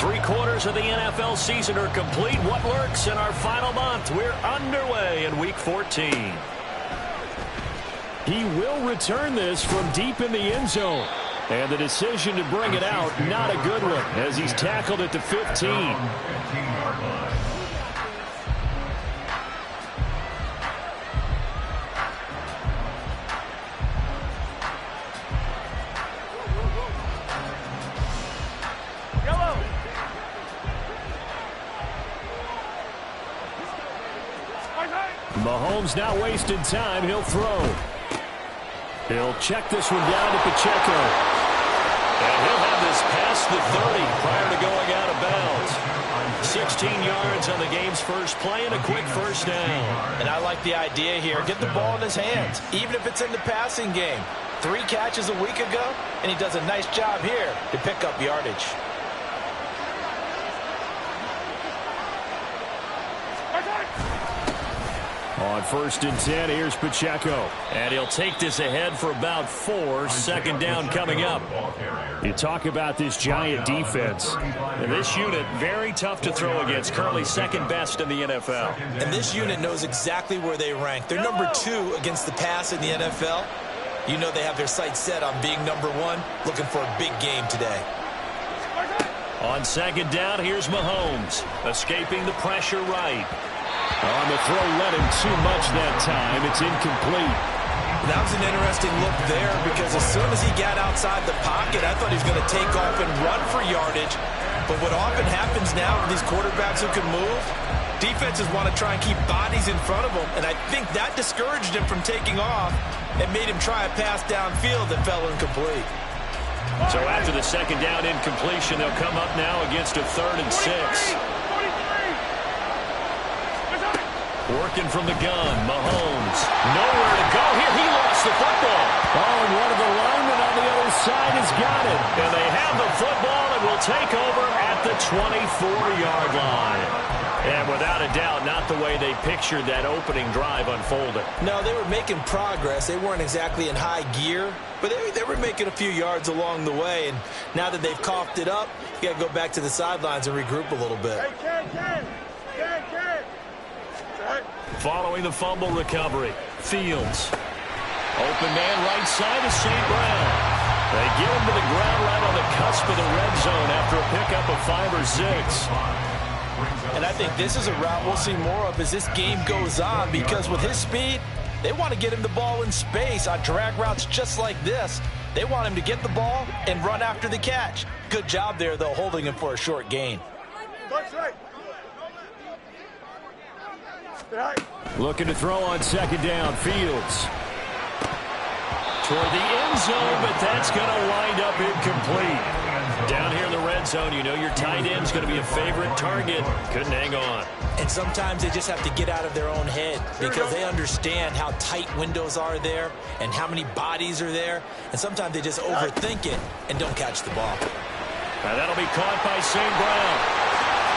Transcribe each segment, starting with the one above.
3/4 of the NFL season are complete. What lurks in our final month? We're underway in Week 14. He will return this from deep in the end zone. And the decision to bring it out, not a good one, as he's tackled at the 15. Mahomes not wasting time. He'll throw. He'll check this one down to Pacheco. And he'll have this past the 30 prior to going out of bounds. 16 yards on the game's first play and a quick first down. And I like the idea here. Get the ball in his hands, even if it's in the passing game. 3 catches a week ago, and he does a nice job here to pick up yardage. On 1st and 10, here's Pacheco. And he'll take this ahead for about 4. Second down coming up. You talk about this Giant defense. And this unit, very tough to throw against. Currently second best in the NFL. And this unit knows exactly where they rank. They're number 2 against the pass in the NFL. You know they have their sights set on being number 1, looking for a big game today. On second down, here's Mahomes. Escaping the pressure right. On the throw, let him too much that time. It's incomplete. That was an interesting look there because as soon as he got outside the pocket, I thought he was going to take off and run for yardage. But what often happens now with these quarterbacks who can move, defenses want to try and keep bodies in front of them, and I think that discouraged him from taking off and made him try a pass downfield that fell incomplete. So after the second down incompletion, they'll come up now against a 3rd and 6. Working from the gun, Mahomes. Nowhere to go here. He lost the football. Oh, and one of the linemen on the other side has got it. And they have the football and will take over at the 24-yard line. And without a doubt, not the way they pictured that opening drive unfolded. No, they were making progress. They weren't exactly in high gear, but they were making a few yards along the way. And now that they've coughed it up, you got to go back to the sidelines and regroup a little bit. Following the fumble recovery, Fields. Open man right side is St. Brown. They get him to the ground right on the cusp of the red zone after a pickup of 5 or 6. And I think this is a route we'll see more of as this game goes on because with his speed, they want to get him the ball in space on drag routes just like this. They want him to get the ball and run after the catch. Good job there, though, holding him for a short gain. Looking to throw on second down, Fields. Toward the end zone, but that's going to wind up incomplete. Down here in the red zone, you know your tight end's going to be a favorite target. Couldn't hang on. And sometimes they just have to get out of their own head because they understand how tight windows are there and how many bodies are there. And sometimes they just overthink it and don't catch the ball. Now that'll be caught by St. Brown.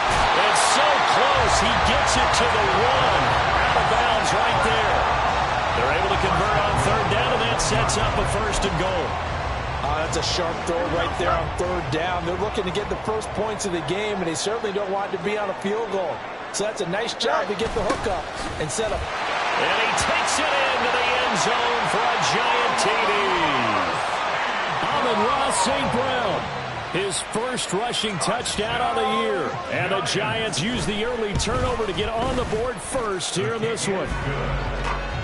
It's so close. He gets it to the 1. Out of bounds right there. They're able to convert on 3rd down, and that sets up a 1st and goal. That's a sharp throw right there on 3rd down. They're looking to get the first points of the game, and they certainly don't want it to be on a field goal. So that's a nice job to get the hook up and set up. And he takes it into the end zone for a giant TD. Amon-Ra St. Brown. His first rushing touchdown of the year. And the Giants use the early turnover to get on the board first here in this one.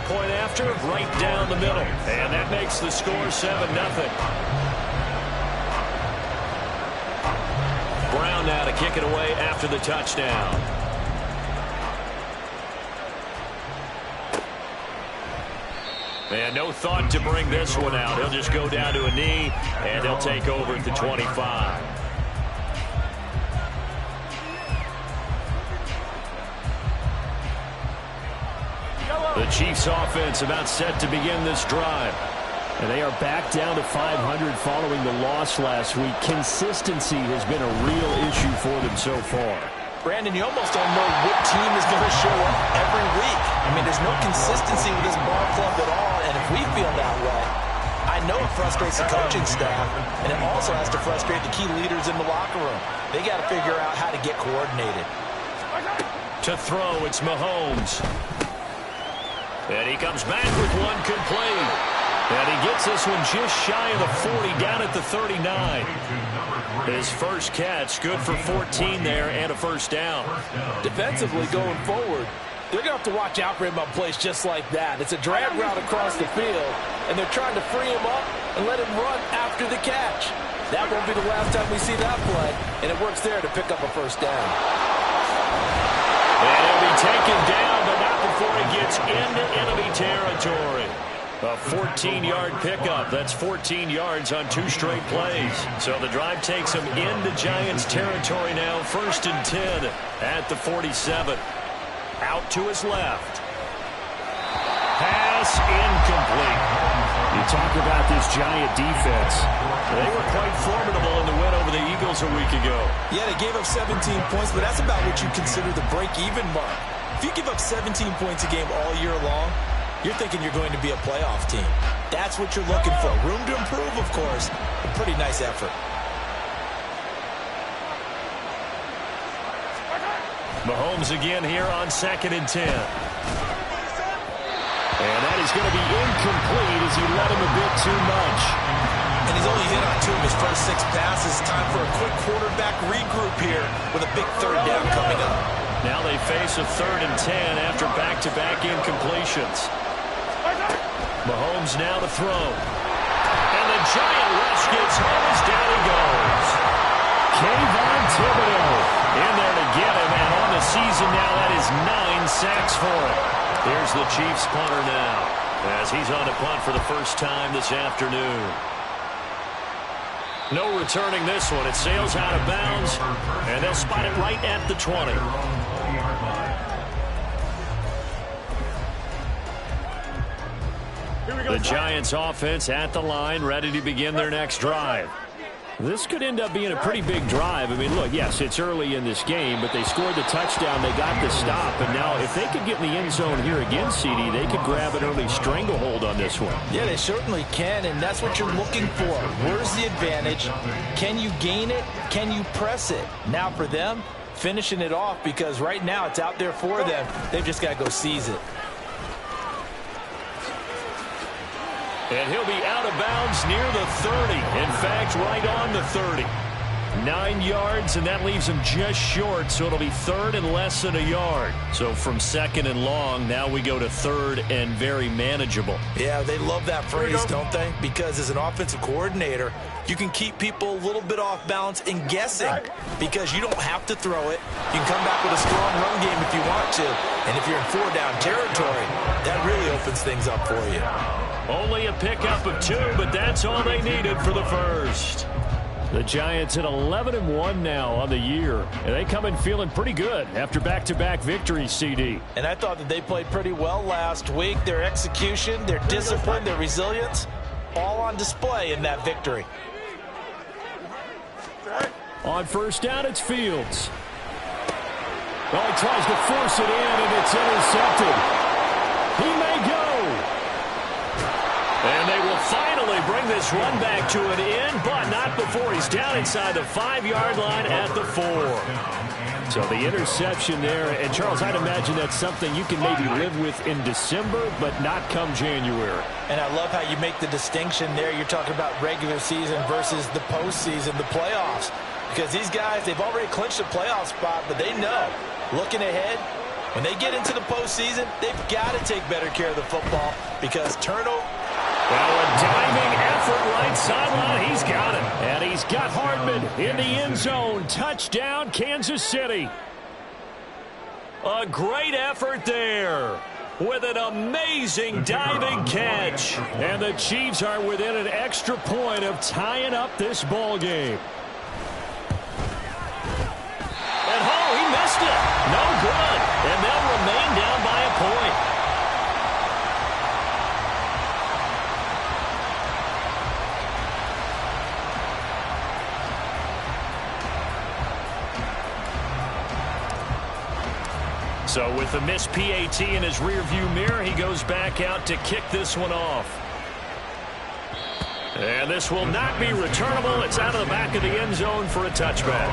Point after, right down the middle. And that makes the score 7-0. Brown now to kick it away after the touchdown. And no thought to bring this one out. He'll just go down to a knee, and they'll take over at the 25. The Chiefs offense about set to begin this drive. And they are back down to 500 following the loss last week. Consistency has been a real issue for them so far. Brandon, you almost don't know what team is going to show up every week. I mean, there's no consistency with this ball club at all, and if we feel that way, I I know it frustrates the coaching staff, and it also has to frustrate the key leaders in the locker room. They got to figure out how to get coordinated. To throw, it's Mahomes. And he comes back with one complete. And he gets this one just shy of the 40, down at the 39. His first catch, good for 14 there and a first down. Defensively going forward, they're going to have to watch out for him on plays just like that. It's a drag route across the field, and they're trying to free him up and let him run after the catch. That won't be the last time we see that play, and it works there to pick up a first down. And he'll be taken down, but not before he gets into enemy territory. A 14-yard pickup. That's 14 yards on 2 straight plays. So the drive takes him into Giants territory now. 1st and 10 at the 47. Out to his left. Pass incomplete. You talk about this Giant defense. They were quite formidable in the win over the Eagles a week ago. Yeah, they gave up 17 points, but that's about what you consider the break-even mark. If you give up 17 points a game all year long, you're thinking you're going to be a playoff team. That's what you're looking for. Room to improve, of course. A pretty nice effort. Mahomes again here on 2nd and 10. And that is going to be incomplete as he led him a bit too much. And he's only hit on 2 of his first 6 passes. Time for a quick quarterback regroup here with a big 3rd down coming up. Now they face a 3rd and 10 after back-to-back incompletions. Mahomes now to throw. And the Giant rush gets home as down he goes. Kayvon Thibodeaux in there to get him, and on the season now, that is 9 sacks for him. Here's the Chiefs punter now, as he's on to punt for the first time this afternoon. No returning this one. It sails out of bounds, and they'll spot it right at the 20. The Giants offense at the line, ready to begin their next drive. This could end up being a pretty big drive. I mean, look, yes, it's early in this game, but they scored the touchdown. They got the stop. And now if they could get in the end zone here again, CD, they could grab an early stranglehold on this one. Yeah, they certainly can, and that's what you're looking for. Where's the advantage? Can you gain it? Can you press it? Now for them, finishing it off, because right now it's out there for them. They've just got to go seize it. And he'll be out of bounds near the 30. In fact, right on the 30. 9 yards, and that leaves him just short, so it'll be 3rd and less than a yard. So from 2nd and long, now we go to 3rd and very manageable. Yeah, they love that phrase, don't they? Because as an offensive coordinator, you can keep people a little bit off balance and guessing, because you don't have to throw it. You can come back with a strong run game if you want to. And if you're in 4-down territory, that really opens things up for you. Only a pickup of 2, but that's all they needed for the first. The Giants at 11-1 now on the year. And they come in feeling pretty good after back-to-back victories, CD. And I thought that they played pretty well last week. Their execution, their discipline, their resilience, all on display in that victory. On 1st down, it's Fields. Well, he tries to force it in, and it's intercepted. He may go. And they will finally bring this run back to an end, but not before he's down inside the 5-yard line at the 4. So the interception there, and Charles, I'd imagine that's something you can maybe live with in December, but not come January. And I love how you make the distinction there. You're talking about regular season versus the postseason, the playoffs. Because these guys, they've already clinched a playoff spot, but they know, looking ahead, when they get into the postseason, they've got to take better care of the football, because turnover. Well, a diving effort right sideline. He's got it. And he's got Hardman in the end zone. Touchdown, Kansas City. A great effort there with an amazing diving catch. And the Chiefs are within an extra point of tying up this ball game. And he missed it. No good. And they'll remain down by a point. So with the missed PAT in his rearview mirror, he goes back out to kick this one off. And this will not be returnable. It's out of the back of the end zone for a touchback.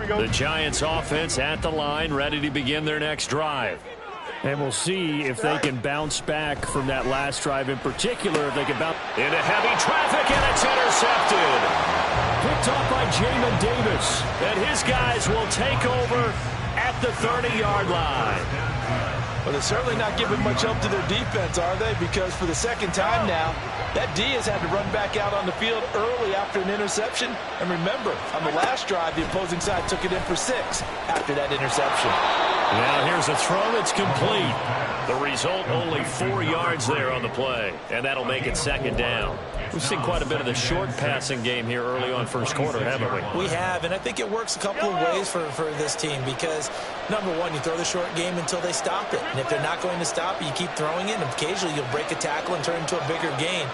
The Giants offense at the line, ready to begin their next drive. And we'll see if they can bounce back from that last drive in particular. If they can bounce into heavy traffic, and it's intercepted. Picked off by Jamin Davis. And his guys will take over at the 30-yard line. Well, they're certainly not giving much help to their defense, are they? Because for the second time now, that D has had to run back out on the field early after an interception. And remember, on the last drive, the opposing side took it in for 6 after that interception. Now here's a throw that's complete. The result, only 4 yards there on the play. And that'll make it second down. We've seen quite a bit of the short passing game here early on first quarter, haven't we? We have, and I think it works a couple of ways for this team because, number one, you throw the short game until they stop it. And if they're not going to stop it, you keep throwing it, and occasionally you'll break a tackle and turn it into a bigger gain.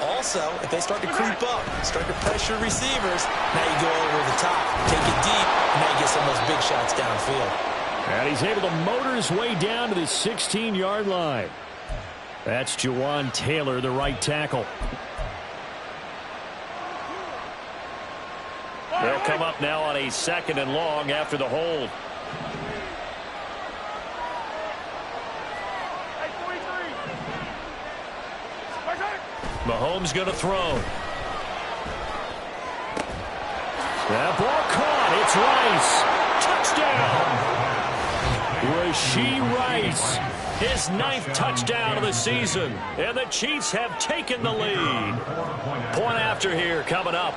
Also, if they start to creep up, start to pressure receivers, now you go over the top, take it deep, and now you get some of those big shots downfield. And he's able to motor his way down to the 16-yard line. That's Jawan Taylor, the right tackle. They'll come up now on a 2nd and long after the hold. Mahomes going to throw. That ball caught. It's Rice. Touchdown. Rashee Rice. His 9th touchdown of the season. And the Chiefs have taken the lead. Point after here coming up.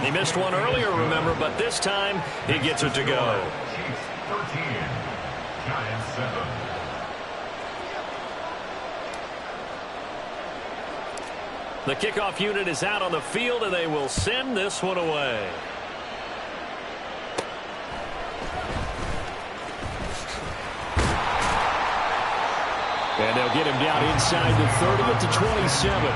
He missed one earlier, remember, but this time he gets it to go. The kickoff unit is out on the field, and they will send this one away. And they'll get him down inside the 30 at the 27.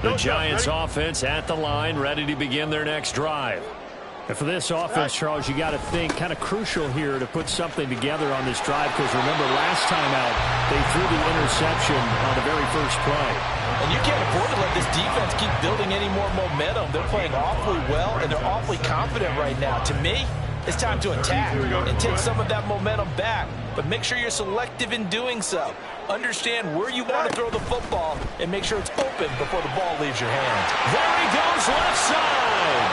The Giants offense at the line, ready to begin their next drive. And for this offense, Charles, you got to think kind of crucial here to put something together on this drive, because remember last time out they threw the interception on the very first play. And you can't afford to let this defense keep building any more momentum. They're playing awfully well, and they're awfully confident right now. To me, it's time to attack and take some of that momentum back. But make sure you're selective in doing so. Understand where you want to throw the football and make sure it's open before the ball leaves your hand. There he goes, left side.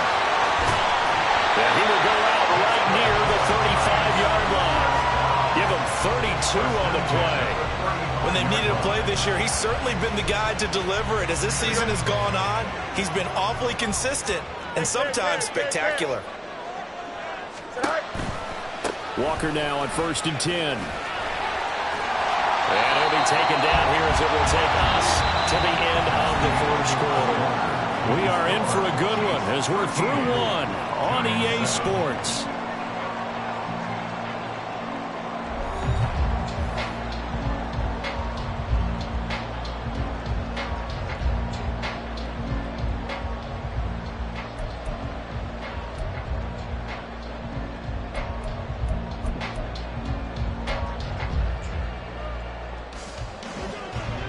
And he will go out right near the 35-yard line. Give him 32 on the play. When they've needed a play this year, he's certainly been the guy to deliver it. As this season has gone on, he's been awfully consistent and sometimes spectacular. Walker now on 1st and 10. And he'll be taken down here as it will take us to the end of the first quarter. We are in for a good one as we're through one on EA Sports.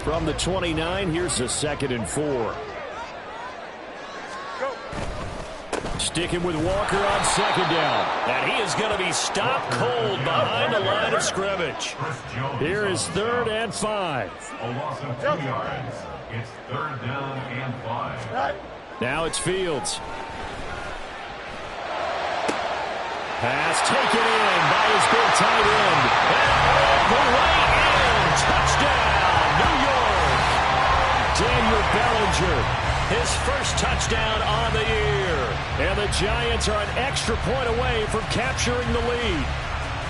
From the 29, here's a 2nd and 4. Sticking with Walker on 2nd down. And he is going to be stopped cold behind the line of scrimmage. Here is 3rd and 5. A loss of 2 yards. It's 3rd down and 5. Now it's Fields. Pass taken in by his big tight end. And all the way in. Touchdown, New York. Daniel Bellinger, his first touchdown on the year. And the Giants are an extra point away from capturing the lead.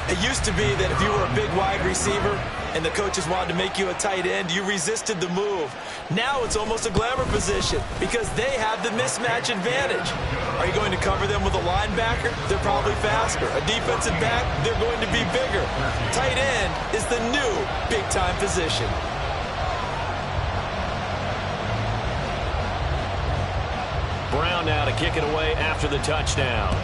It used to be that if you were a big wide receiver and the coaches wanted to make you a tight end, you resisted the move. Now it's almost a glamour position because they have the mismatch advantage. Are you going to cover them with a linebacker? They're probably faster. A defensive back? They're going to be bigger. Tight end is the new big-time position. Brown now to kick it away after the touchdown.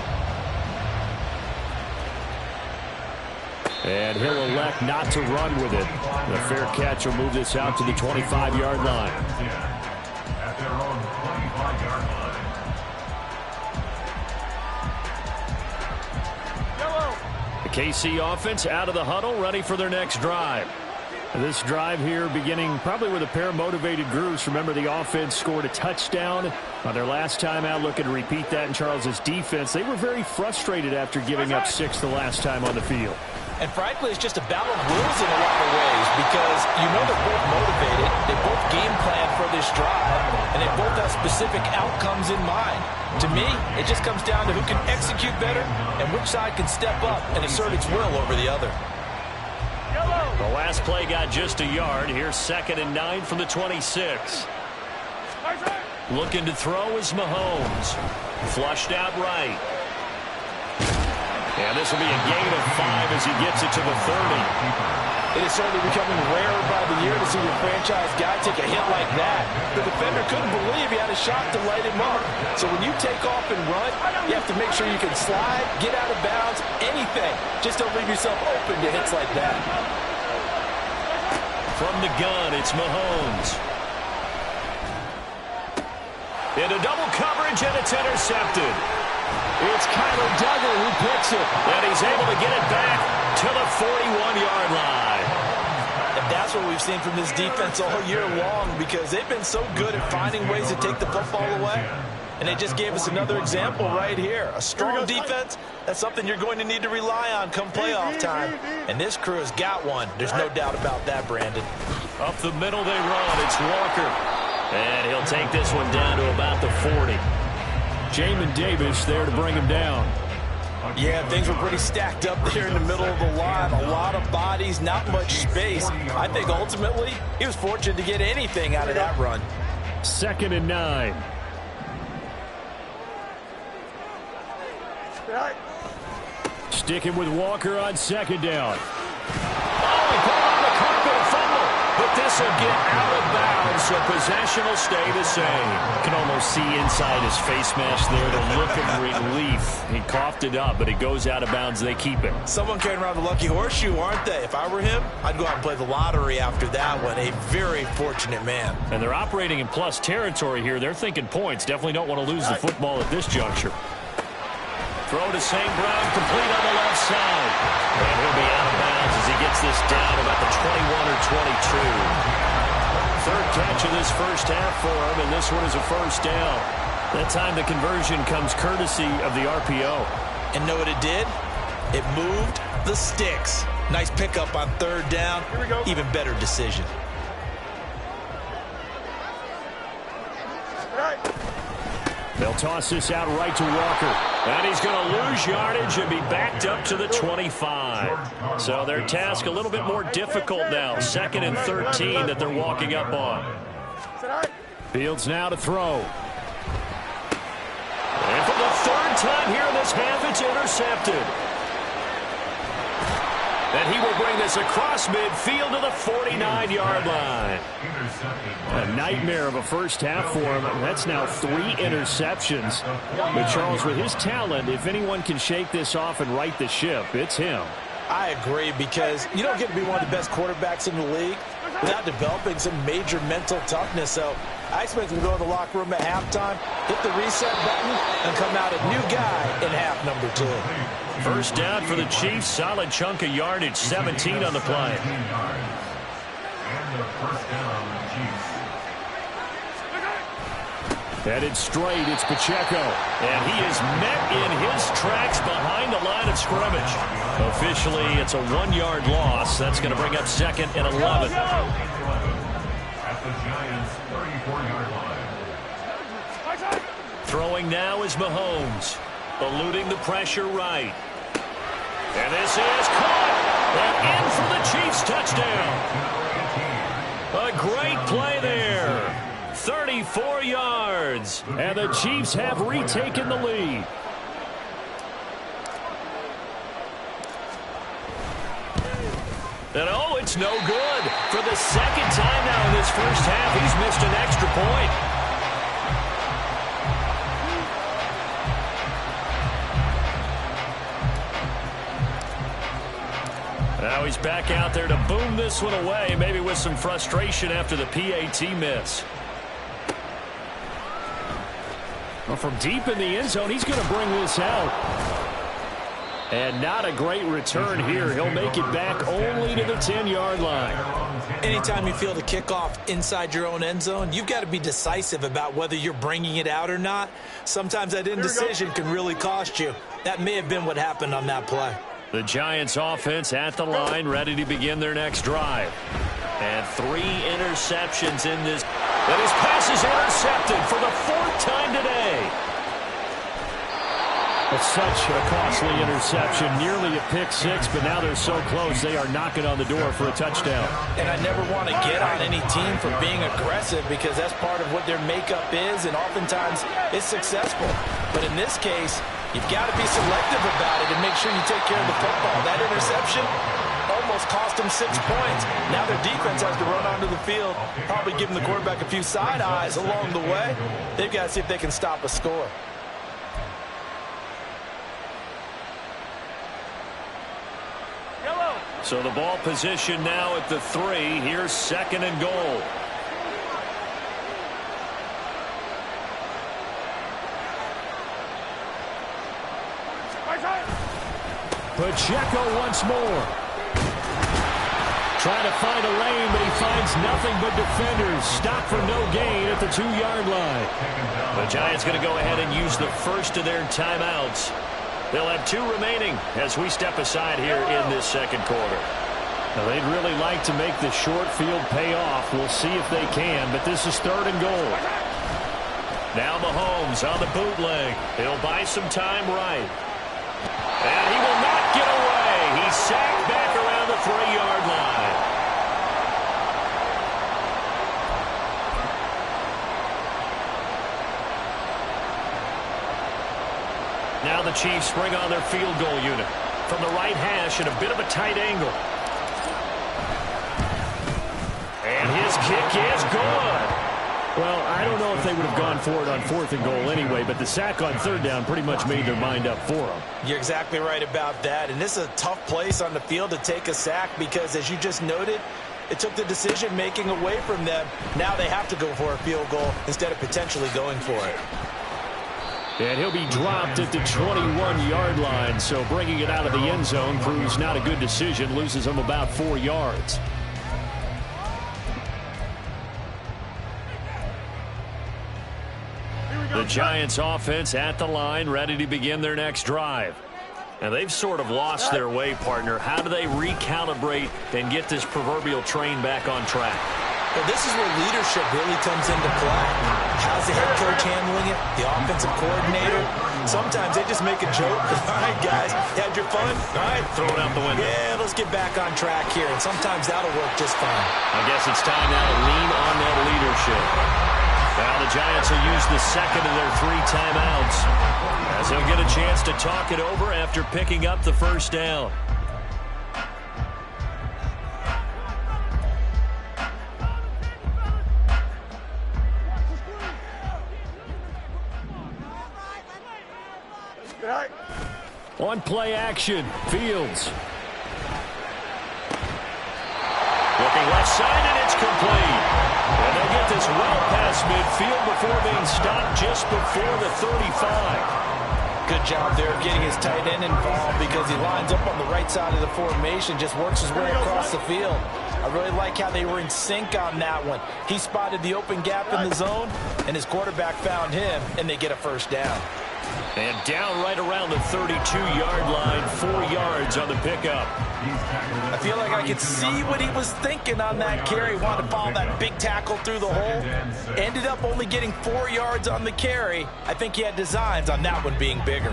And he'll elect not to run with it. The fair catch will move this out to the 25-yard line. At their own 25-yard line. The KC offense out of the huddle, ready for their next drive. This drive here beginning probably with a pair of motivated groups. Remember, the offense scored a touchdown on their last time out. Looking to repeat that in Charles's defense. They were very frustrated after giving up 6 the last time on the field. And frankly, it's just a battle of wills in a lot of ways because you know they're both motivated. They both game plan for this drive, and they both have specific outcomes in mind. To me, it just comes down to who can execute better and which side can step up and assert its will over the other. The last play got just a yard. Here's 2nd and 9 from the 26. Looking to throw is Mahomes. Flushed out right. And this will be a gain of 5 as he gets it to the 30. It is certainly becoming rarer by the year to see your franchise guy take a hit like that. The defender couldn't believe he had a shot to light him up. So when you take off and run, you have to make sure you can slide, get out of bounds, anything. Just don't leave yourself open to hits like that. From the gun, it's Mahomes. Into double coverage, and it's intercepted. It's Kyler Duggar who picks it. And he's able to get it back to the 41-yard line. And that's what we've seen from this defense all year long because they've been so good at finding ways to take the football away. And they just gave us another example right here. A strong defense, that's something you're going to need to rely on come playoff time. And this crew has got one. There's no doubt about that, Brandon. Up the middle they run. It's Walker. And he'll take this one down to about the 40. Jamin Davis there to bring him down. Yeah, things were pretty stacked up there in the middle of the line. A lot of bodies, not much space. I think ultimately he was fortunate to get anything out of that run. 2nd and 9. Sticking with Walker on 2nd down. Oh, he put him on the carpet, a fumble. But this will get out of bounds, so possession will stay the same. You can almost see inside his face mask there the look of relief. He coughed it up, but it goes out of bounds. They keep it. Someone carrying around the lucky horseshoe, aren't they? If I were him, I'd go out and play the lottery after that one. A very fortunate man. And they're operating in plus territory here. They're thinking points. Definitely don't want to lose the football at this juncture. Throw to St. Brown, complete on the left side. And he'll be out of bounds as he gets this down about the 21 or 22. Third catch of this first half for him, and this one is a first down. That time the conversion comes courtesy of the RPO. And know what it did? It moved the sticks. Nice pickup on 3rd down. Here we go. Even better decision. They'll toss this out right to Walker. And he's going to lose yardage and be backed up to the 25. So their task a little bit more difficult now. 2nd and 13 that they're walking up on. Fields now to throw. And for the 3rd time here in this half, it's intercepted. And he will bring this across midfield to the 49-yard line. A nightmare of a first half for him. That's now 3 interceptions. But Charles, with his talent, if anyone can shake this off and right the ship, it's him. I agree because you don't get to be one of the best quarterbacks in the league without developing some major mental toughness. So I expect him to go in the locker room at halftime, hit the reset button, and come out a new guy in half number 2. First down for the Chiefs. Solid chunk of yardage. 17 on the play. Headed straight, it's Pacheco. And he is met in his tracks behind the line of scrimmage. Officially, it's a 1-yard loss. That's going to bring up 2nd and 11. At the Giants' 34-yard line. Throwing now is Mahomes. Eluding the pressure right. And this is caught. And in for the Chiefs touchdown. A great play there. 34 yards. And the Chiefs have retaken the lead. And oh, it's no good. For the second time now in this first half, he's missed an extra point. Now he's back out there to boom this one away, maybe with some frustration after the PAT miss. Well, from deep in the end zone, he's going to bring this out. And not a great return here. He'll make it back only to the 10-yard line. Anytime you feel the kickoff inside your own end zone, you've got to be decisive about whether you're bringing it out or not. Sometimes that indecision can really cost you. That may have been what happened on that play. The Giants offense at the line, ready to begin their next drive. And 3 interceptions in this. And his pass is intercepted for the 4th time today. It's such a costly interception, nearly a pick six, but now they're so close they are knocking on the door for a touchdown. And I never want to get on any team for being aggressive because that's part of what their makeup is, and oftentimes it's successful. But in this case, you've got to be selective about it and make sure you take care of the football. That interception almost cost them 6 points. Now their defense has to run onto the field, probably giving the quarterback a few side eyes along the way. They've got to see if they can stop a score. So the ball position now at the 3. Here's 2nd and goal. Pacheco once more. Trying to find a lane, but he finds nothing but defenders. Stop for no gain at the 2-yard line. The Giants going to go ahead and use the first of their timeouts. They'll have 2 remaining as we step aside here in this second quarter. Now, they'd really like to make the short field pay off. We'll see if they can, but this is 3rd and goal. Now Mahomes on the bootleg. He'll buy some time right. And he will not get away. He's sacked back around the 3-yard line. Now the Chiefs bring on their field goal unit from the right hash at a bit of a tight angle. And his kick is good. Well, I don't know if they would have gone for it on 4th and goal anyway, but the sack on 3rd down pretty much made their mind up for them. You're exactly right about that. And this is a tough place on the field to take a sack because, as you just noted, it took the decision-making away from them. Now they have to go for a field goal instead of potentially going for it. And he'll be dropped at the 21-yard line, so bringing it out of the end zone proves not a good decision, loses him about 4 yards. The Giants offense at the line, ready to begin their next drive. And they've sort of lost their way, partner. How do they recalibrate and get this proverbial train back on track? Well, this is where leadership really comes into play. How's the head coach handling it? The offensive coordinator? Sometimes they just make a joke. All right, guys, you had your fun? All right, throw it out the window. Yeah, let's get back on track here. And sometimes that'll work just fine. I guess it's time now to lean on that leadership. Now the Giants will use the 2nd of their 3 timeouts as they'll get a chance to talk it over after picking up the 1st down. On play action, Fields. Looking left side, and it's complete. And they'll get this well past midfield before being stopped just before the 35. Good job there of getting his tight end involved because he lines up on the right side of the formation, just works his way across the field. I really like how they were in sync on that one. He spotted the open gap in the zone, and his quarterback found him, and they get a 1st down. And down right around the 32-yard line, 4 yards on the pickup. I feel like I could see what he was thinking on that carry. Wanted to follow that big tackle through the hole. Ended up only getting 4 yards on the carry. I think he had designs on that one being bigger.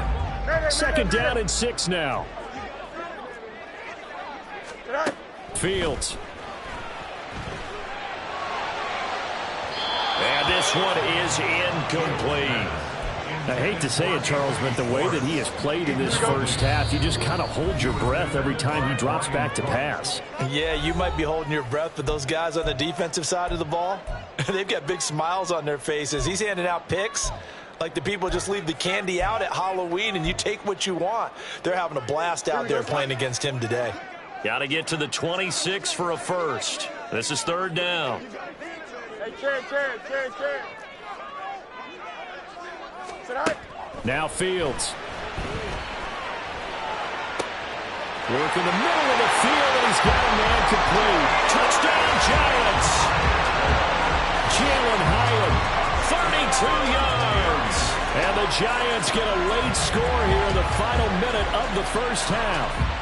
2nd down and 6 now. Fields. And this one is incomplete. I hate to say it, Charles, but the way that he has played in this first half, you just kind of hold your breath every time he drops back to pass. Yeah, you might be holding your breath, but those guys on the defensive side of the ball, they've got big smiles on their faces. He's handing out picks like the people just leave the candy out at Halloween and you take what you want. They're having a blast out there playing against him today. Got to get to the 26 for a first. This is third down. Hey, Cherry. Now Fields. Work in the middle of the field, and he's got a man complete. Touchdown, Giants. Jalen Hyatt, 32 yards. And the Giants get a late score here in the final minute of the first half.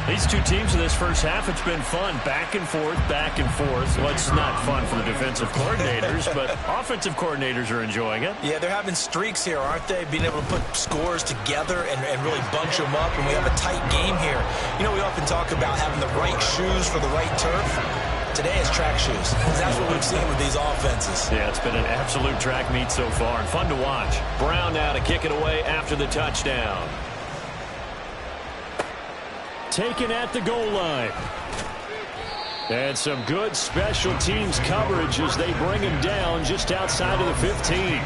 These two teams in this first half, it's been fun. Back and forth, back and forth. Well, it's not fun for the defensive coordinators, but offensive coordinators are enjoying it. Yeah, they're having streaks here, aren't they? Being able to put scores together and really bunch them up, and we have a tight game here. You know, we often talk about having the right shoes for the right turf. Today it's track shoes. That's what we've seen with these offenses. Yeah, it's been an absolute track meet so far, and fun to watch. Brown now to kick it away after the touchdown. Taken at the goal line. And some good special teams coverage as they bring him down just outside of the 15.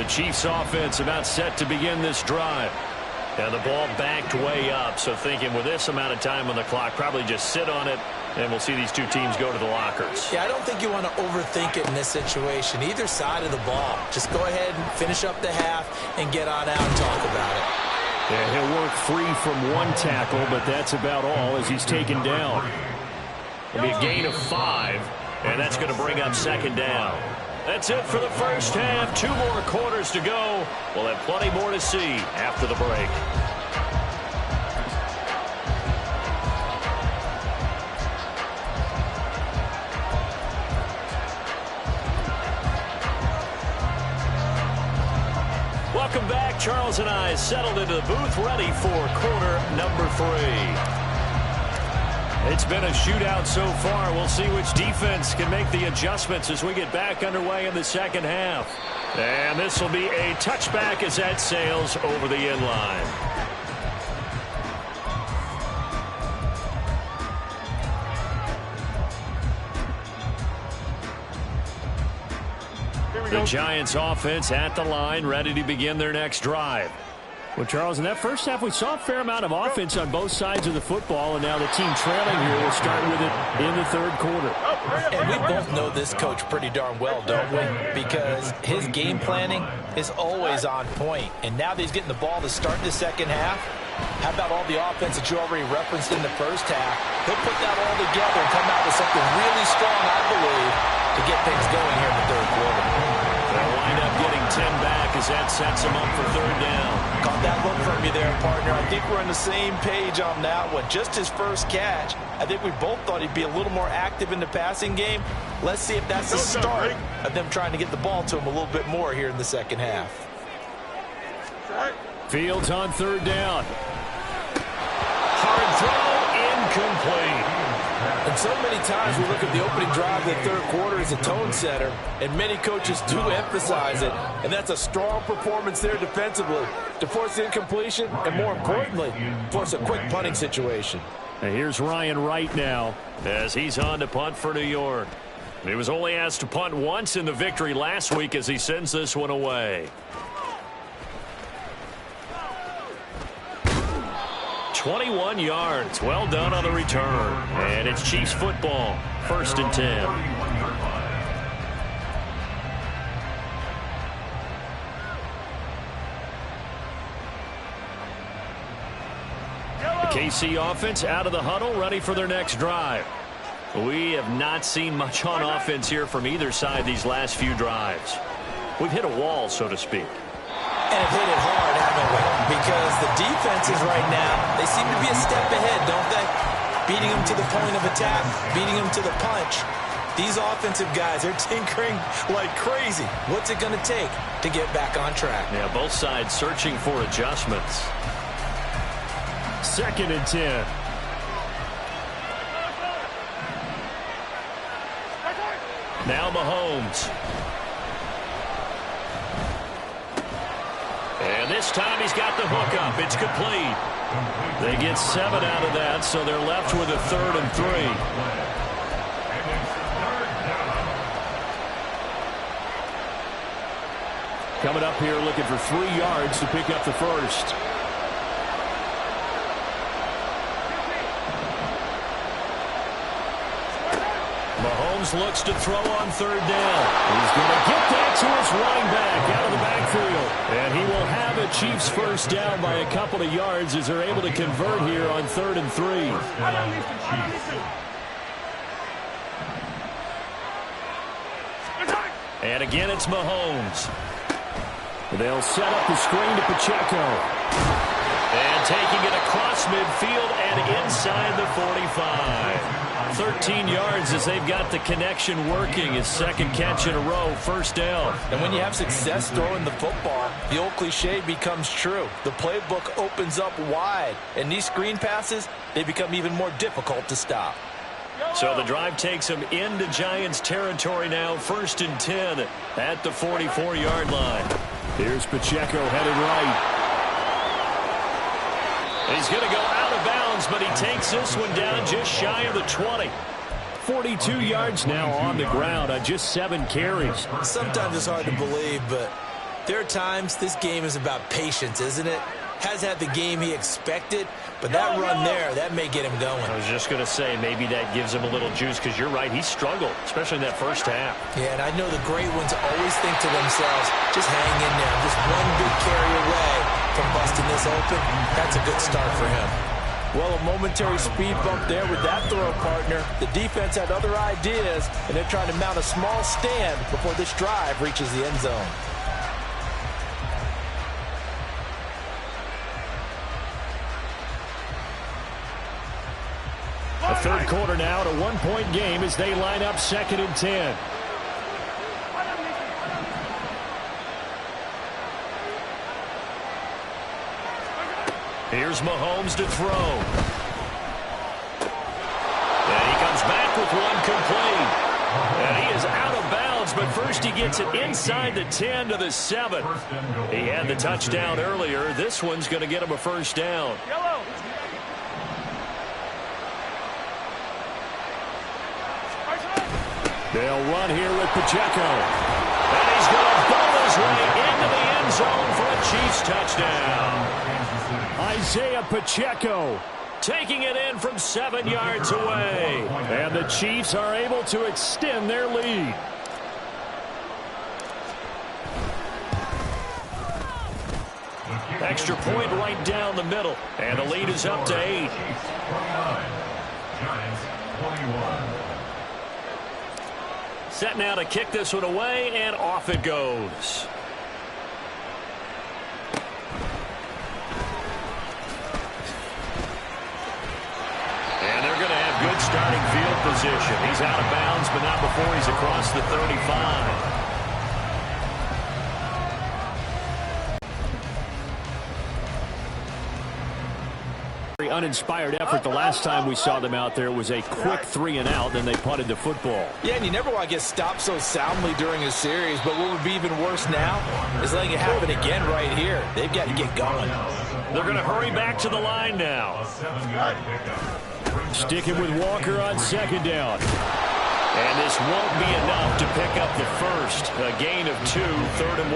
The Chiefs offense about set to begin this drive. And the ball backed way up, so thinking with this amount of time on the clock, probably just sit on it, and we'll see these two teams go to the lockers. Yeah, I don't think you want to overthink it in this situation. Either side of the ball. Just go ahead and finish up the half and get on out and talk about it. Yeah, he'll work free from one tackle, but that's about all as he's taken down. It'll be a gain of 5, and that's going to bring up second down. That's it for the first half. 2 more quarters to go. We'll have plenty more to see after the break. Welcome back. Charles and I settled into the booth, ready for quarter number 3. It's been a shootout so far. We'll see which defense can make the adjustments as we get back underway in the second half. And this will be a touchback as that sails over the end line. The Giants offense at the line, ready to begin their next drive. Well, Charles, in that first half, we saw a fair amount of offense on both sides of the football, and now the team trailing here will start with it in the third quarter. And we both know this coach pretty darn well, don't we? Because his game planning is always on point. And now that he's getting the ball to start the second half, how about all the offense that you already referenced in the first half? He'll put that all together and come out with something really strong, I believe, to get things going here in the third quarter. They'll wind up getting 10 back as that sets them up for third down. Caught that look from you there, partner. I think we're on the same page on that one. Just his first catch. I think we both thought he'd be a little more active in the passing game. Let's see if that's the start of them trying to get the ball to him a little bit more here in the second half. Fields on third down. Hard throw, incomplete. And so many times we look at the opening drive of the third quarter as a tone setter, and many coaches do emphasize it, and that's a strong performance there defensively to force the incompletion and, more importantly, force a quick punting situation. And here's Ryan Wright now as he's on to punt for New York. He was only asked to punt once in the victory last week as he sends this one away. 21 yards. Well done on the return. And it's Chiefs football. 1st and 10. The KC offense out of the huddle, ready for their next drive. We have not seen much on offense here from either side these last few drives. We've hit a wall, so to speak. And have hit it hard, haven't we? Because the defenses right now, they seem to be a step ahead, don't they? Beating them to the point of attack, beating them to the punch. These offensive guys, they're tinkering like crazy. What's it going to take to get back on track? Yeah, both sides searching for adjustments. 2nd and 10. Now Mahomes. And this time he's got the hook up. It's complete. They get 7 out of that, so they're left with a 3rd and 3. Coming up here looking for 3 yards to pick up the first. Mahomes looks to throw on 3rd down. He's going to get that to his running back out of the backfield. And he will have a Chiefs first down by a couple of yards as they're able to convert here on 3rd and 3. And again, it's Mahomes. They'll set up the screen to Pacheco. And taking it across midfield and inside the 45. 13 yards as they've got the connection working. His 2nd catch in a row, first down. And when you have success throwing the football, the old cliche becomes true. The playbook opens up wide. And these screen passes, they become even more difficult to stop. So the drive takes them into Giants territory now. 1st and 10 at the 44-yard line. Here's Pacheco headed right. He's going to go out of bounds, but he takes this one down just shy of the 20. 42 yards now on the ground on just 7 carries. Sometimes it's hard to believe, but there are times this game is about patience, isn't it? Has had the game he expected, but that run there, that may get him going. I was just going to say, maybe that gives him a little juice, because you're right, he struggled, especially in that first half. Yeah, and I know the great ones always think to themselves, just hang in there. Just one good carry away from busting this open. That's a good start for him. Well, a momentary speed bump there with that throw, partner. The defense had other ideas, and they're trying to mount a small stand before this drive reaches the end zone. The 3rd quarter now at a 1-point game as they line up 2nd and 10. Here's Mahomes to throw. And he comes back with one complete. And he is out of bounds, but first he gets it inside the 10 to the 7. He had the touchdown earlier. This one's going to get him a first down. They'll run here with Pacheco. And he's going to bowl his way into the end zone for a Chiefs touchdown. Isaiah Pacheco taking it in from 7 yards away. And the Chiefs are able to extend their lead. Extra point right down the middle. And the lead is up to 8. Giants 21. Set now to kick this one away, and off it goes. And they're going to have good starting field position. He's out of bounds, but not before he's across the 35. Uninspired effort. The last time we saw them out there was a quick 3-and-out, then they punted the football. Yeah, and you never want to get stopped so soundly during a series, but what would be even worse now is letting it happen again right here. They've got to get going. They're going to hurry back to the line now. Sticking with Walker on 2nd down. And this won't be enough to pick up the first. A gain of 2, 3rd and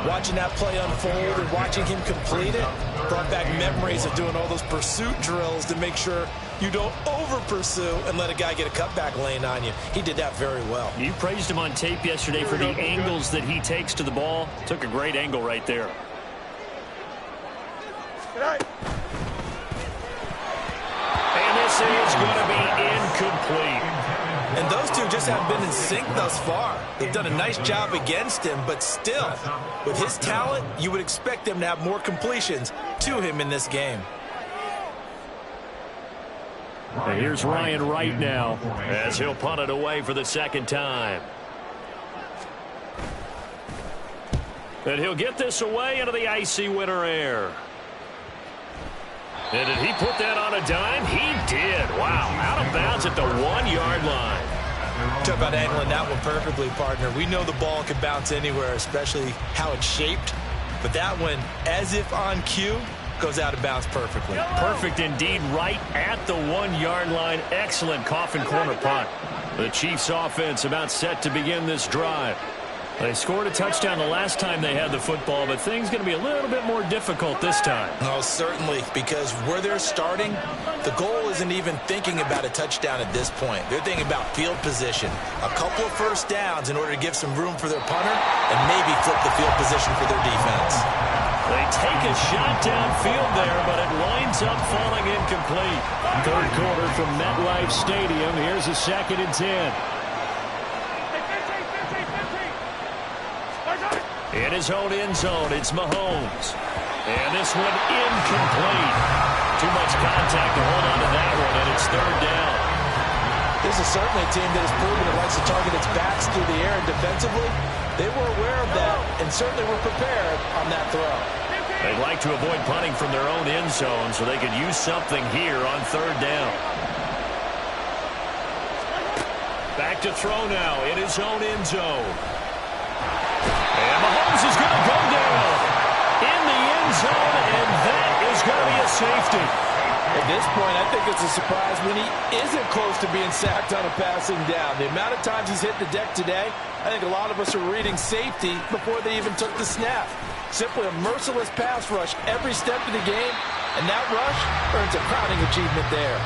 1. Watching that play unfold and watching him complete it brought back memories of doing all those pursuit drills to make sure you don't over-pursue and let a guy get a cutback lane on you. He did that very well. You praised him on tape yesterday for the angles that he takes to the ball. Took a great angle right there. And this is going to be incomplete. And those two just haven't been in sync thus far. They've done a nice job against him, but still, with his talent, you would expect them to have more completions to him in this game. And here's Ryan Wright now as he'll punt it away for the second time. And he'll get this away into the icy winter air. And did he put that on a dime? He did. Wow, out of bounds at the 1-yard line. Talk about handling that one perfectly, partner. We know the ball can bounce anywhere, especially how it's shaped. But that one, as if on cue, goes out of bounds perfectly. Perfect indeed, right at the 1-yard line. Excellent coffin corner punt. The Chiefs offense about set to begin this drive. They scored a touchdown the last time they had the football, but things going to be a little bit more difficult this time. Oh, certainly, because where they're starting, the goal isn't even thinking about a touchdown at this point. They're thinking about field position, a couple of first downs in order to give some room for their punter, and maybe flip the field position for their defense. They take a shot downfield there, but it winds up falling incomplete. Third quarter from MetLife Stadium. Here's a 2nd and 10. In his own end zone, it's Mahomes. And this one incomplete. Too much contact to hold on to that one, and it's 3rd down. This is certainly a team that has proven it likes to target its backs through the air, and defensively, they were aware of that and certainly were prepared on that throw. They'd like to avoid punting from their own end zone so they could use something here on 3rd down. Back to throw now in his own end zone. And Mahomes is going to go down in the end zone, and that is going to be a safety. At this point, I think it's a surprise when he isn't close to being sacked on a passing down. The amount of times he's hit the deck today, I think a lot of us are reading safety before they even took the snap. Simply a merciless pass rush every step of the game, and that rush earns a crowning achievement there.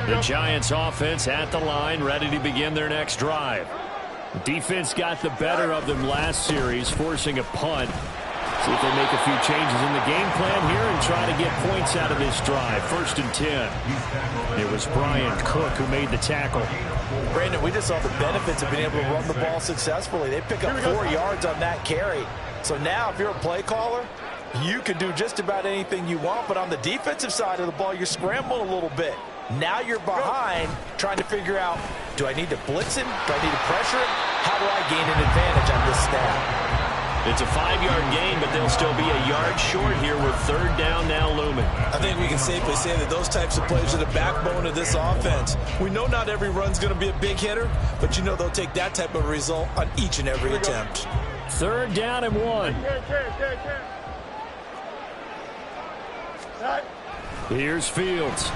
The Giants offense at the line, ready to begin their next drive. Defense got the better of them last series, forcing a punt. See if they make a few changes in the game plan here and try to get points out of this drive. 1st and 10. It was Brian Cook who made the tackle. Brandon, we just saw the benefits of being able to run the ball successfully. They pick up 4 yards on that carry. So now if you're a play caller, you can do just about anything you want. But on the defensive side of the ball, you're scrambling a little bit. Now you're behind trying to figure out, do I need to blitz him? Do I need to pressure him? How do I gain an advantage on this snap? It's a 5-yard gain, but they'll still be a yard short here with 3rd down now looming. I think we can safely say that those types of plays are the backbone of this offense. We know not every run's going to be a big hitter, but you know they'll take that type of result on each and every attempt. 3rd down and 1. Here's Fields.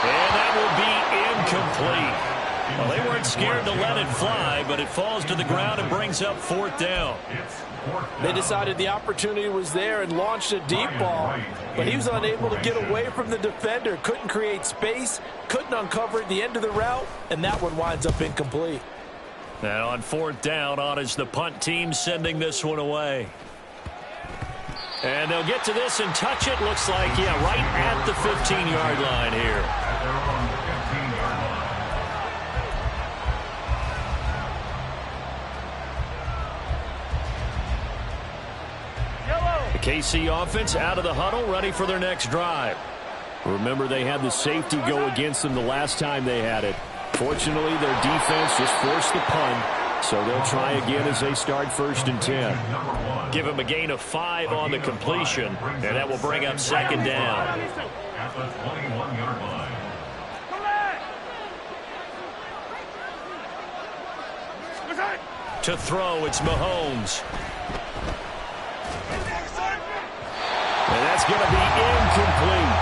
And that will be incomplete. Well, they weren't scared to let it fly, but it falls to the ground and brings up 4th down. They decided the opportunity was there and launched a deep ball, but he was unable to get away from the defender, couldn't create space, couldn't uncover at the end of the route, and that one winds up incomplete. And on 4th down, on is the punt team sending this one away. And they'll get to this and touch it. Looks like, yeah, right at the 15-yard line here. The KC offense out of the huddle, ready for their next drive. Remember, they had the safety go against them the last time they had it. Fortunately, their defense just forced the punt, so they'll try again as they start 1st and 10. Give him a gain of 5 on the completion, and that will bring up 2nd down. At the 21-yard line. To throw, it's Mahomes. And that's going to be incomplete.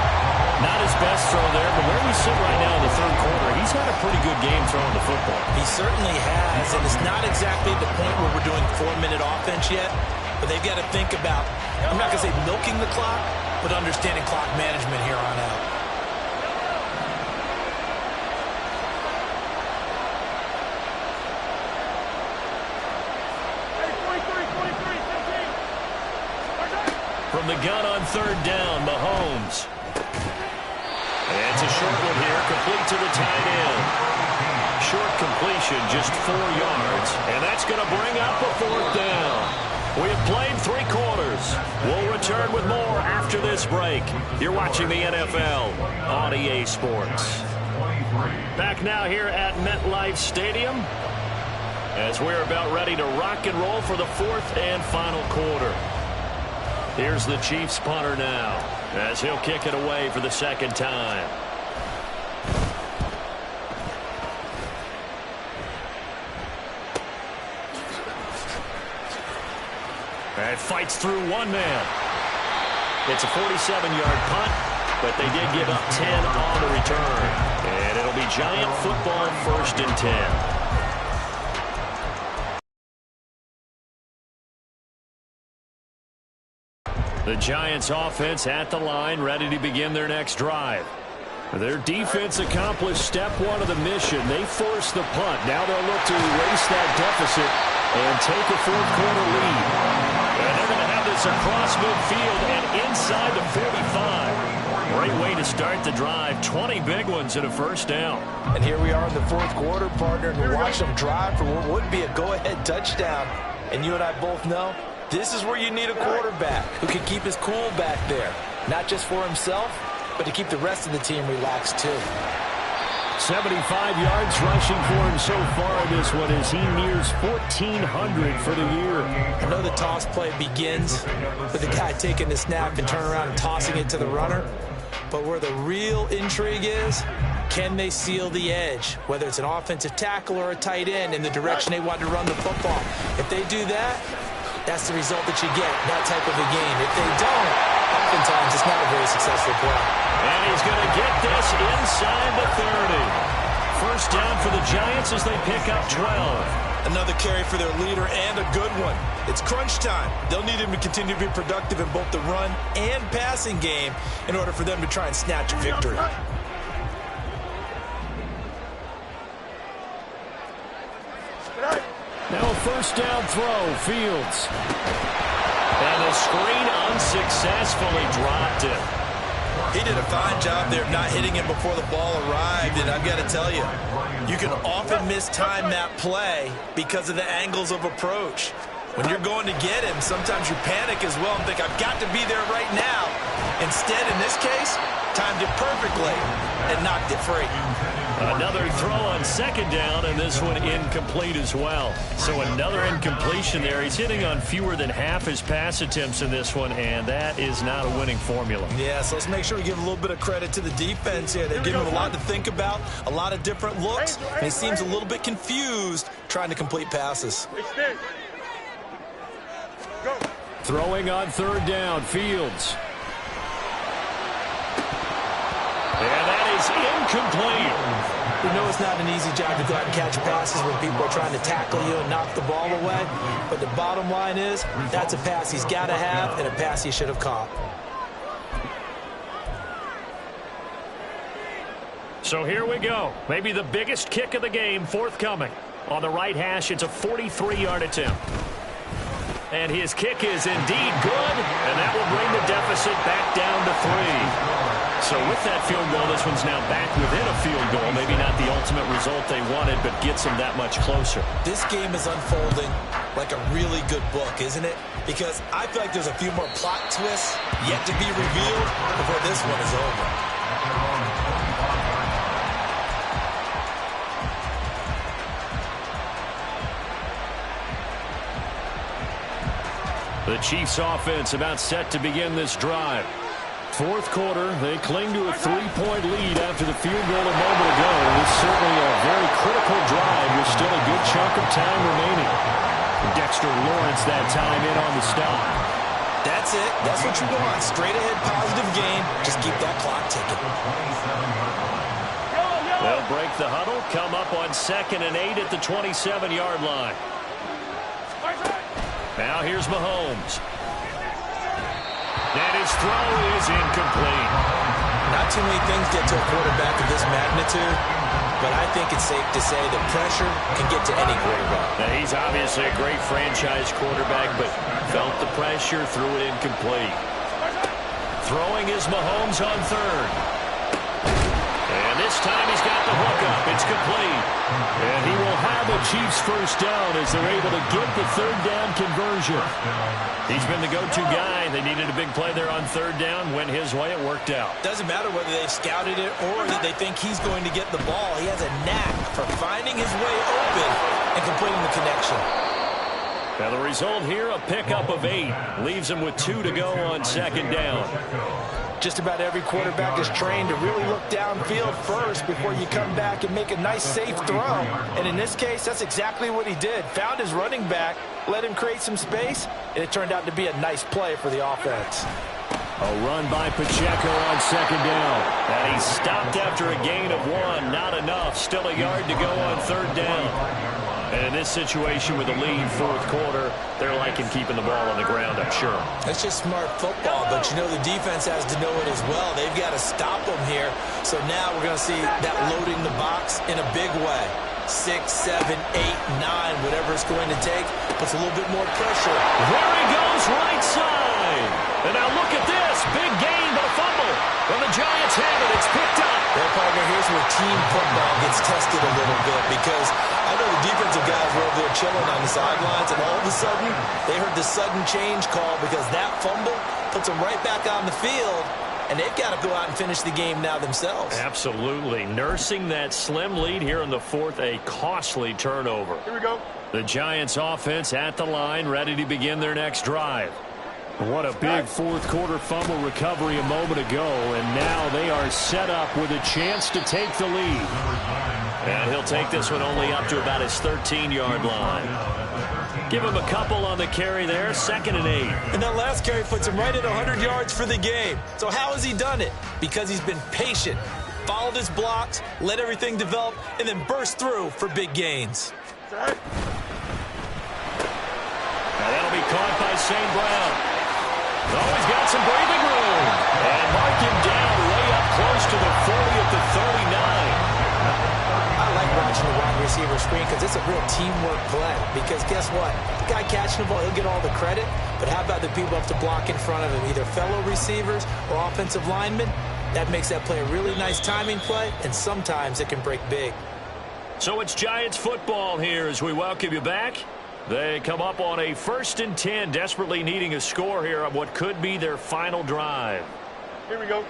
Not his best throw there, but where we sit right now in the 3rd quarter, he's had a pretty good game throwing the football. He certainly has, and it's not exactly the point where we're doing 4-minute offense yet, but they've got to think about, I'm not going to say milking the clock, but understanding clock management here on out. From the gun on 3rd down, Mahomes. And it's a short one here, complete to the tight end. completion, just 4 yards. And that's going to bring up a 4th down. We have played 3 quarters. We'll return with more after this break. You're watching the NFL on EA Sports. Back now here at MetLife Stadium as we're about ready to rock and roll for the 4th and final quarter. Here's the Chiefs punter now as he'll kick it away for the 2nd time. And fights through one man. It's a 47-yard punt, but they did give up 10 on the return. And it'll be Giant football, 1st and 10. The Giants offense at the line, ready to begin their next drive. Their defense accomplished step 1 of the mission. They forced the punt. Now they'll look to erase that deficit and take a 4th quarter lead. And they're going to have this across midfield and inside the 45. Great way to start the drive. 20 big ones and a 1st down. And here we are in the 4th quarter, partner, and we watch them drive for what would be a go-ahead touchdown. And you and I both know this is where you need a quarterback who can keep his cool back there. Not just for himself, but to keep the rest of the team relaxed too. 75 yards rushing for him so far in this one as he nears 1,400 for the year. I know the toss play begins with the guy taking the snap and turning around and tossing it to the runner. But where the real intrigue is, can they seal the edge? Whether it's an offensive tackle or a tight end in the direction they want to run the football. If they do that, that's the result that you get, that type of a game. If they don't, oftentimes it's not a very successful play. And he's going to get this inside the 30. 1st down for the Giants as they pick up 12. Another carry for their leader and a good one. It's crunch time. They'll need him to continue to be productive in both the run and passing game in order for them to try and snatch a victory. Now a 1st down throw, Fields. And the screen unsuccessfully dropped it. He did a fine job there of not hitting him before the ball arrived, and I've got to tell you, you can often mistime that play because of the angles of approach. When you're going to get him, sometimes you panic as well and think, I've got to be there right now. Instead, in this case, timed it perfectly and knocked it free. Another throw on 2nd down, and this one incomplete as well. So another incompletion there. He's hitting on fewer than half his pass attempts in this one, and that is not a winning formula. Yeah, so let's make sure we give a little bit of credit to the defense here. They've given him a lot to think about, a lot of different looks, and he seems a little bit confused trying to complete passes. Throwing on 3rd down, Fields. And that is incomplete. We know it's not an easy job to go out and catch passes when people are trying to tackle you and knock the ball away. But the bottom line is, that's a pass he's got to have and a pass he should have caught. So here we go. Maybe the biggest kick of the game forthcoming. On the right hash, it's a 43-yard attempt. And his kick is indeed good, and that will bring the deficit back down to 3. So with that field goal, this one's now back within a field goal. Maybe not the ultimate result they wanted, but gets them that much closer. This game is unfolding like a really good book, isn't it? Because I feel like there's a few more plot twists yet to be revealed before this one is over. The Chiefs offense about set to begin this drive. 4th quarter, they cling to a 3-point lead after the field goal a moment ago. It's certainly a very critical drive with still a good chunk of time remaining. Dexter Lawrence that time in on the stop. That's it. That's what you want. Straight ahead positive game. Just keep that clock ticking. They'll break the huddle, come up on 2nd and 8 at the 27-yard line. Now here's Mahomes. And his throw is incomplete. Not too many things get to a quarterback of this magnitude, but I think it's safe to say that pressure can get to any quarterback. Now, he's obviously a great franchise quarterback, but felt the pressure, threw it incomplete. Throwing is Mahomes on 3rd. And this This time he's got the hook up. It's complete. And he will have a Chiefs first down as they're able to get the third down conversion. He's been the go-to guy. They needed a big play there on third down. Went his way. It worked out. Doesn't matter whether they've scouted it or that they think he's going to get the ball. He has a knack for finding his way open and completing the connection. Now the result here, a pickup of 8. Leaves him with 2 to go on second down. Just about every quarterback is trained to really look downfield first before you come back and make a nice, safe throw. And in this case, that's exactly what he did. Found his running back, let him create some space, and it turned out to be a nice play for the offense. A run by Pacheco on second down. And he stopped after a gain of 1. Not enough. Still a yard to go on third down. And in this situation with the lead fourth quarter, they're liking keeping the ball on the ground, I'm sure. That's just smart football, but you know the defense has to know it as well. They've got to stop them here. So now we're going to see that loading the box in a big way. 6, 7, 8, 9, whatever it's going to take, puts a little bit more pressure. There he goes, right side. And now look at this. Big gain, but a fumble. When the Giants have it, it's picked up. Well, partner, here's where team football gets tested a little bit because I know the defensive guys were over there chilling on the sidelines, and all of a sudden, they heard the sudden change call because that fumble puts them right back on the field, and they've got to go out and finish the game now themselves. Absolutely. Nursing that slim lead here in the fourth, a costly turnover. Here we go. The Giants offense at the line, ready to begin their next drive. What a big fourth quarter fumble recovery a moment ago, and now they are set up with a chance to take the lead. And he'll take this one only up to about his 13-yard line. Give him a couple on the carry there, 2nd and 8. And that last carry puts him right at 100 yards for the game. So how has he done it? Because he's been patient, followed his blocks, let everything develop, and then burst through for big gains. Now that'll be caught by St. Brown. Oh, he's got some breathing room. And mark him down way up close to the 40 at the 39. I like watching the wide receiver screen because it's a real teamwork play. Because guess what? The guy catching the ball, he'll get all the credit. But how about the people up to block in front of him, either fellow receivers or offensive linemen? That makes that play a really nice timing play, and sometimes it can break big. So it's Giants football here as we welcome you back. They come up on a 1st and 10, desperately needing a score here on what could be their final drive. Here we go.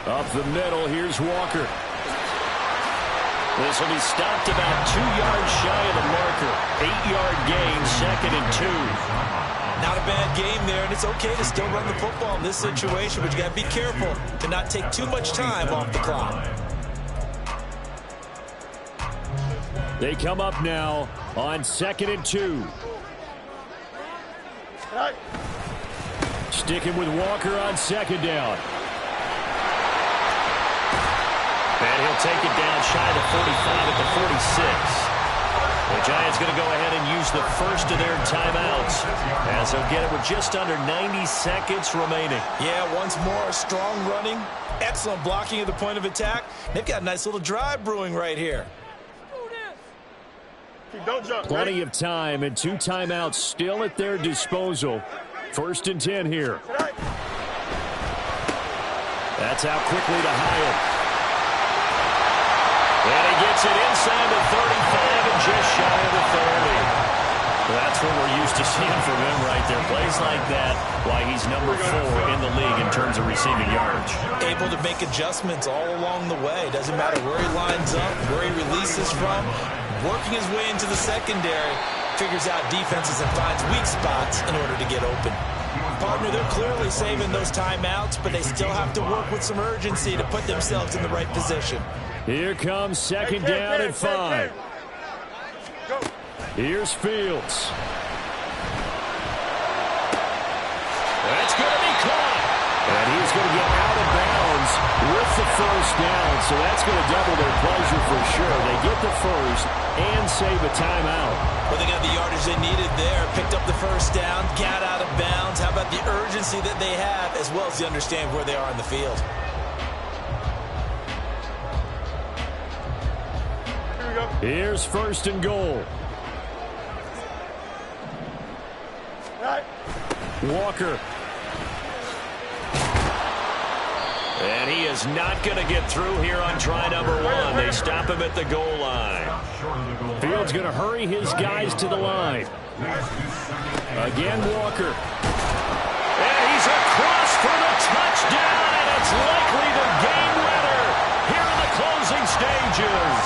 Up the middle, here's Walker. This will be stopped about 2 yards shy of the marker. 8-yard gain, 2nd and 2. Not a bad game there, and it's okay to still run the football in this situation, but you got to be careful to not take too much time off the clock. They come up now on 2nd and 2. Sticking with Walker on 2nd down. And he'll take it down shy of the 45 at the 46. The Giants going to go ahead and use the first of their timeouts as they'll get it with just under 90 seconds remaining. Yeah, once more, strong running, excellent blocking at the point of attack. They've got a nice little drive brewing right here. Don't jump. Plenty of time and 2 timeouts still at their disposal. 1st and 10 here. That's out quickly to Hyatt. And he gets it inside the 35 and just shy of the 30. That's what we're used to seeing from him right there. Plays like that, why he's number 4 in the league in terms of receiving yards. Able to make adjustments all along the way. Doesn't matter where he lines up, where he releases from. Working his way into the secondary, figures out defenses and finds weak spots in order to get open. Partner, they're clearly saving those timeouts, but they still have to work with some urgency to put themselves in the right position. Here comes 2nd down and 5. Here's Fields. That's going to be caught. And he's going to get out of bounds with the first down. So that's going to double their pleasure for sure. They get the first and save a timeout. Well, they got the yardage they needed there. Picked up the first down, got out of bounds. How about the urgency that they have, as well as they understand where they are in the field. Here we go. Here's 1st and goal. Walker. And he is not going to get through here on try number 1. They stop him at the goal line. Fields going to hurry his guys to the line. Again, Walker. And he's across for the touchdown, and it's likely the game winner here in the closing stages.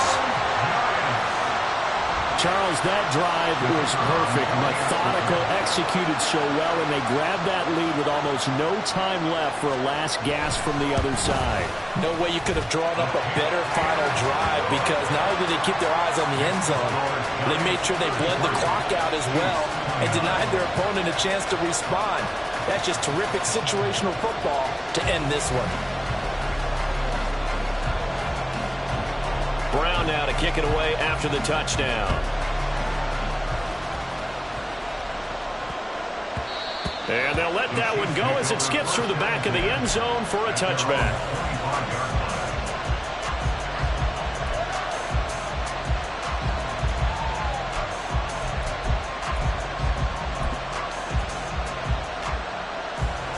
Charles, that drive was perfect. Methodical, executed so well, and they grabbed that lead with almost no time left for a last gasp from the other side. No way you could have drawn up a better final drive, because not only did they keep their eyes on the end zone, they made sure they bled the clock out as well and denied their opponent a chance to respond. That's just terrific situational football to end this one. Brown now to kick it away after the touchdown. And they'll let that one go as it skips through the back of the end zone for a touchback.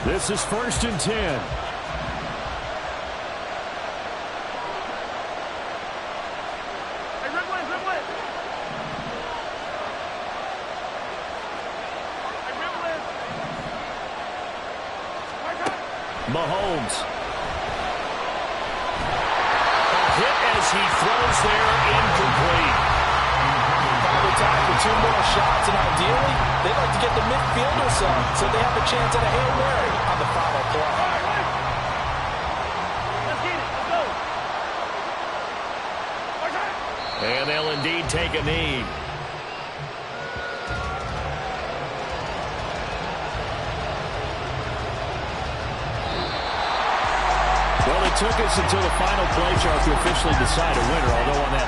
This is 1st and 10. Mahomes. A hit as he throws there, incomplete. Probably time for 2 more shots, and ideally, they'd like to get the midfielder some, so they have a chance at a Hail Mary on the final play. And they'll indeed take a knee. Well, it took us until the final play chart to officially decide a winner, although on that